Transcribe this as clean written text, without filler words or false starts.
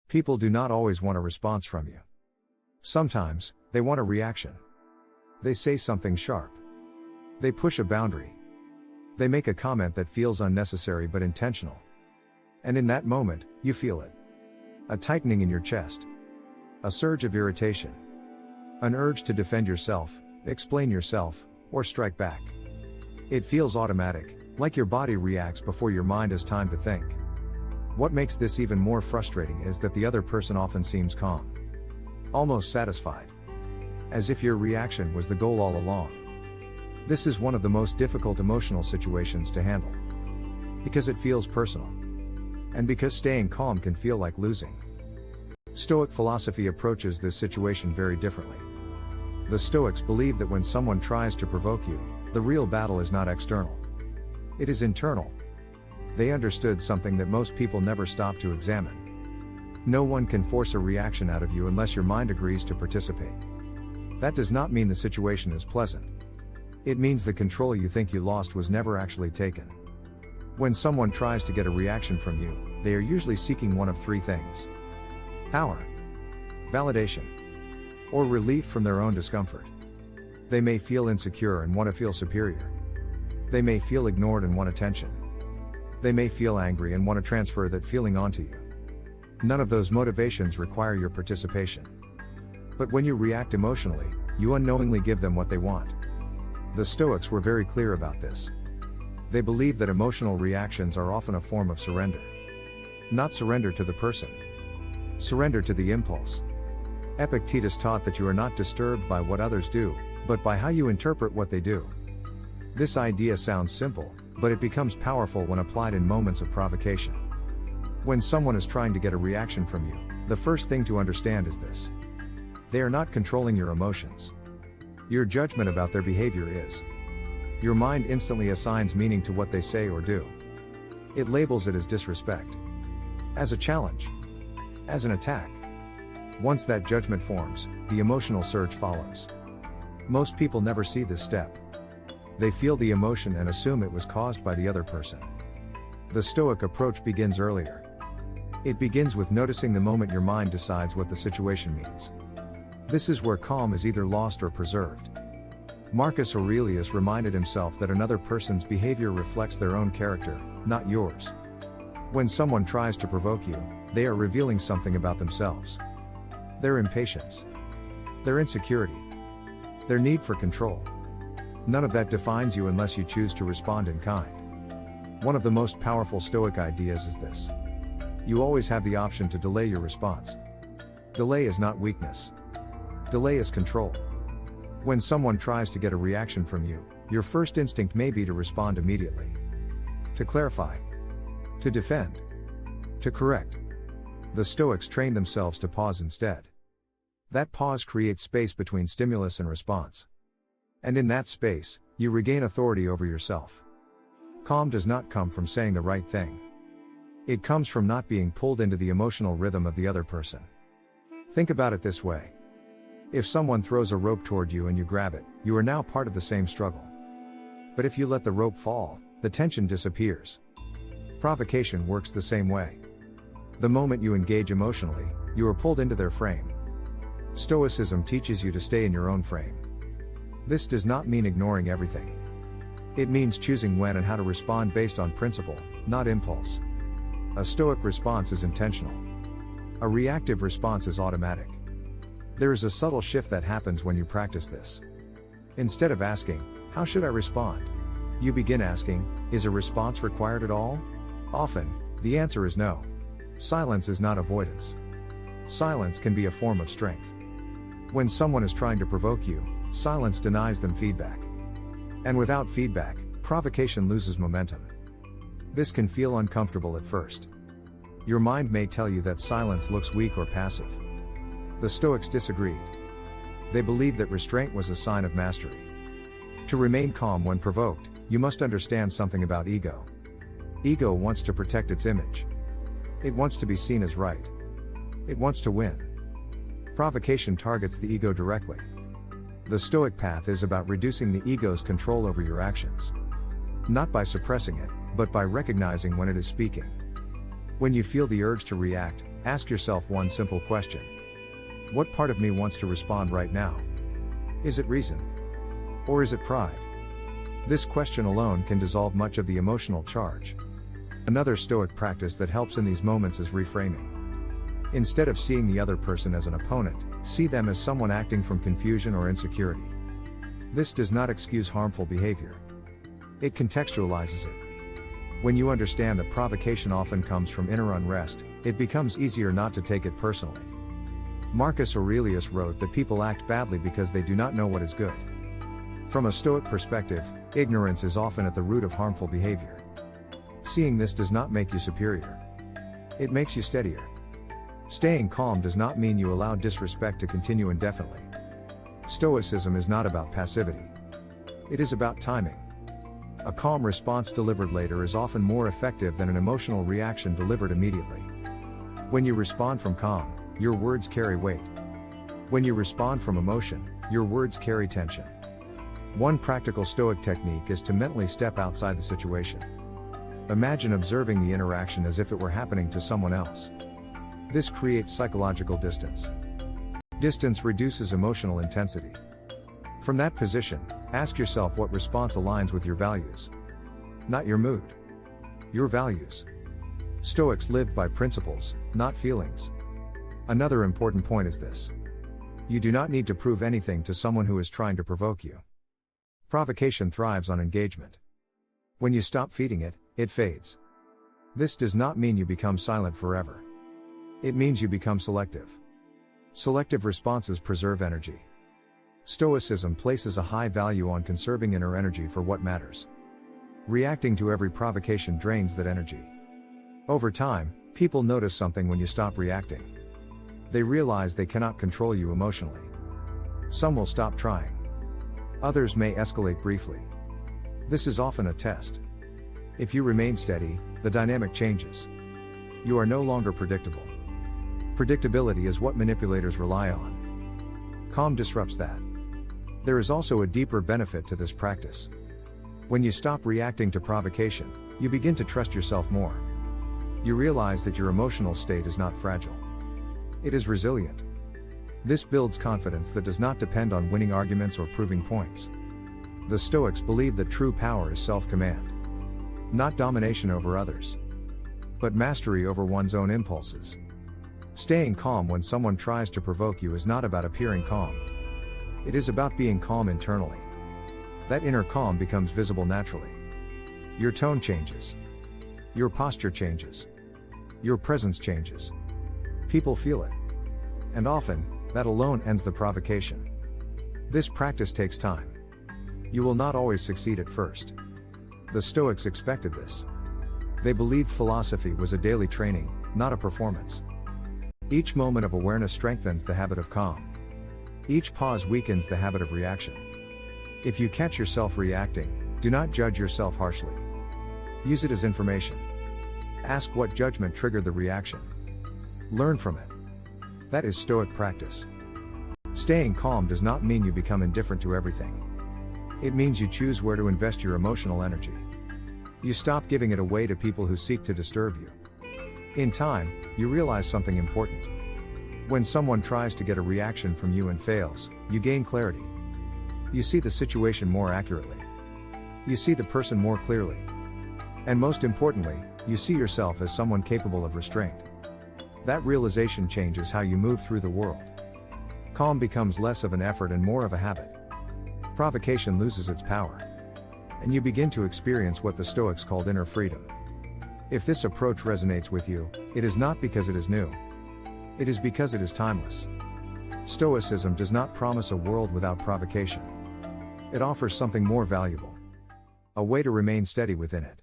People do not always want a response from you. Sometimes, they want a reaction. They say something sharp. They push a boundary. They make a comment that feels unnecessary but intentional. And in that moment, you feel it. A tightening in your chest. A surge of irritation. An urge to defend yourself, explain yourself, or strike back. It feels automatic, like your body reacts before your mind has time to think. What makes this even more frustrating is that the other person often seems calm. Almost satisfied. As if your reaction was the goal all along. This is one of the most difficult emotional situations to handle. Because it feels personal. And because staying calm can feel like losing. Stoic philosophy approaches this situation very differently. The Stoics believe that when someone tries to provoke you, the real battle is not external. It is internal. They understood something that most people never stop to examine. No one can force a reaction out of you unless your mind agrees to participate. That does not mean the situation is pleasant. It means the control you think you lost was never actually taken. When someone tries to get a reaction from you, they are usually seeking one of three things: power, validation, or relief from their own discomfort. They may feel insecure and want to feel superior. They may feel ignored and want attention. They may feel angry and want to transfer that feeling onto you. None of those motivations require your participation. But when you react emotionally, you unknowingly give them what they want. The Stoics were very clear about this. They believe that emotional reactions are often a form of surrender. Not surrender to the person. Surrender to the impulse. Epictetus taught that you are not disturbed by what others do, but by how you interpret what they do. This idea sounds simple, but it becomes powerful when applied in moments of provocation. When someone is trying to get a reaction from you, the first thing to understand is this. They are not controlling your emotions. Your judgment about their behavior is. Your mind instantly assigns meaning to what they say or do. It labels it as disrespect, as a challenge, as an attack. Once that judgment forms, the emotional surge follows. Most people never see this step. They feel the emotion and assume it was caused by the other person. The Stoic approach begins earlier. It begins with noticing the moment your mind decides what the situation means. This is where calm is either lost or preserved. Marcus Aurelius reminded himself that another person's behavior reflects their own character, not yours. When someone tries to provoke you, they are revealing something about themselves. Their impatience. Their insecurity. Their need for control. None of that defines you unless you choose to respond in kind. One of the most powerful Stoic ideas is this. You always have the option to delay your response. Delay is not weakness. Delay is control. When someone tries to get a reaction from you, your first instinct may be to respond immediately. To clarify. To defend. To correct. The Stoics train themselves to pause instead. That pause creates space between stimulus and response. And in that space, you regain authority over yourself. Calm does not come from saying the right thing. It comes from not being pulled into the emotional rhythm of the other person. Think about it this way. If someone throws a rope toward you and you grab it, you are now part of the same struggle. But if you let the rope fall, the tension disappears. Provocation works the same way. The moment you engage emotionally, you are pulled into their frame. Stoicism teaches you to stay in your own frame. This does not mean ignoring everything. It means choosing when and how to respond based on principle, not impulse. A Stoic response is intentional. A reactive response is automatic. There is a subtle shift that happens when you practice this. Instead of asking, "How should I respond?" you begin asking, "Is a response required at all?" Often, the answer is no. Silence is not avoidance. Silence can be a form of strength. When someone is trying to provoke you, silence denies them feedback. And without feedback, provocation loses momentum. This can feel uncomfortable at first. Your mind may tell you that silence looks weak or passive. The Stoics disagreed. They believed that restraint was a sign of mastery. To remain calm when provoked, you must understand something about ego. Ego wants to protect its image. It wants to be seen as right. It wants to win. Provocation targets the ego directly. The Stoic path is about reducing the ego's control over your actions. Not by suppressing it, but by recognizing when it is speaking. When you feel the urge to react, ask yourself one simple question. What part of me wants to respond right now? Is it reason? Or is it pride? This question alone can dissolve much of the emotional charge. Another Stoic practice that helps in these moments is reframing. Instead of seeing the other person as an opponent, see them as someone acting from confusion or insecurity. This does not excuse harmful behavior. It contextualizes it. When you understand that provocation often comes from inner unrest, it becomes easier not to take it personally. Marcus Aurelius wrote that people act badly because they do not know what is good. From a Stoic perspective, ignorance is often at the root of harmful behavior. Seeing this does not make you superior. It makes you steadier. Staying calm does not mean you allow disrespect to continue indefinitely. Stoicism is not about passivity. It is about timing. A calm response delivered later is often more effective than an emotional reaction delivered immediately. When you respond from calm, your words carry weight. When you respond from emotion, your words carry tension. One practical Stoic technique is to mentally step outside the situation. Imagine observing the interaction as if it were happening to someone else. This creates psychological distance. Distance reduces emotional intensity. From that position, ask yourself what response aligns with your values. Not your mood. Your values. Stoics lived by principles, not feelings. Another important point is this. You do not need to prove anything to someone who is trying to provoke you. Provocation thrives on engagement. When you stop feeding it, it fades. This does not mean you become silent forever. It means you become selective. Selective responses preserve energy. Stoicism places a high value on conserving inner energy for what matters. Reacting to every provocation drains that energy. Over time, people notice something when you stop reacting. They realize they cannot control you emotionally. Some will stop trying. Others may escalate briefly. This is often a test. If you remain steady, the dynamic changes. You are no longer predictable. Predictability is what manipulators rely on. Calm disrupts that. There is also a deeper benefit to this practice. When you stop reacting to provocation, you begin to trust yourself more. You realize that your emotional state is not fragile. It is resilient. This builds confidence that does not depend on winning arguments or proving points. The Stoics believe that true power is self-command. Not domination over others, but mastery over one's own impulses. Staying calm when someone tries to provoke you is not about appearing calm. It is about being calm internally. That inner calm becomes visible naturally. Your tone changes. Your posture changes. Your presence changes. People feel it. And often, that alone ends the provocation. This practice takes time. You will not always succeed at first. The Stoics expected this. They believed philosophy was a daily training, not a performance. Each moment of awareness strengthens the habit of calm. Each pause weakens the habit of reaction. If you catch yourself reacting, do not judge yourself harshly. Use it as information. Ask what judgment triggered the reaction. Learn from it. That is Stoic practice. Staying calm does not mean you become indifferent to everything. It means you choose where to invest your emotional energy. You stop giving it away to people who seek to disturb you. In time, you realize something important. When someone tries to get a reaction from you and fails, you gain clarity. You see the situation more accurately. You see the person more clearly. And most importantly, you see yourself as someone capable of restraint. That realization changes how you move through the world. Calm becomes less of an effort and more of a habit. Provocation loses its power. And you begin to experience what the Stoics called inner freedom. If this approach resonates with you, it is not because it is new. It is because it is timeless. Stoicism does not promise a world without provocation. It offers something more valuable. A way to remain steady within it.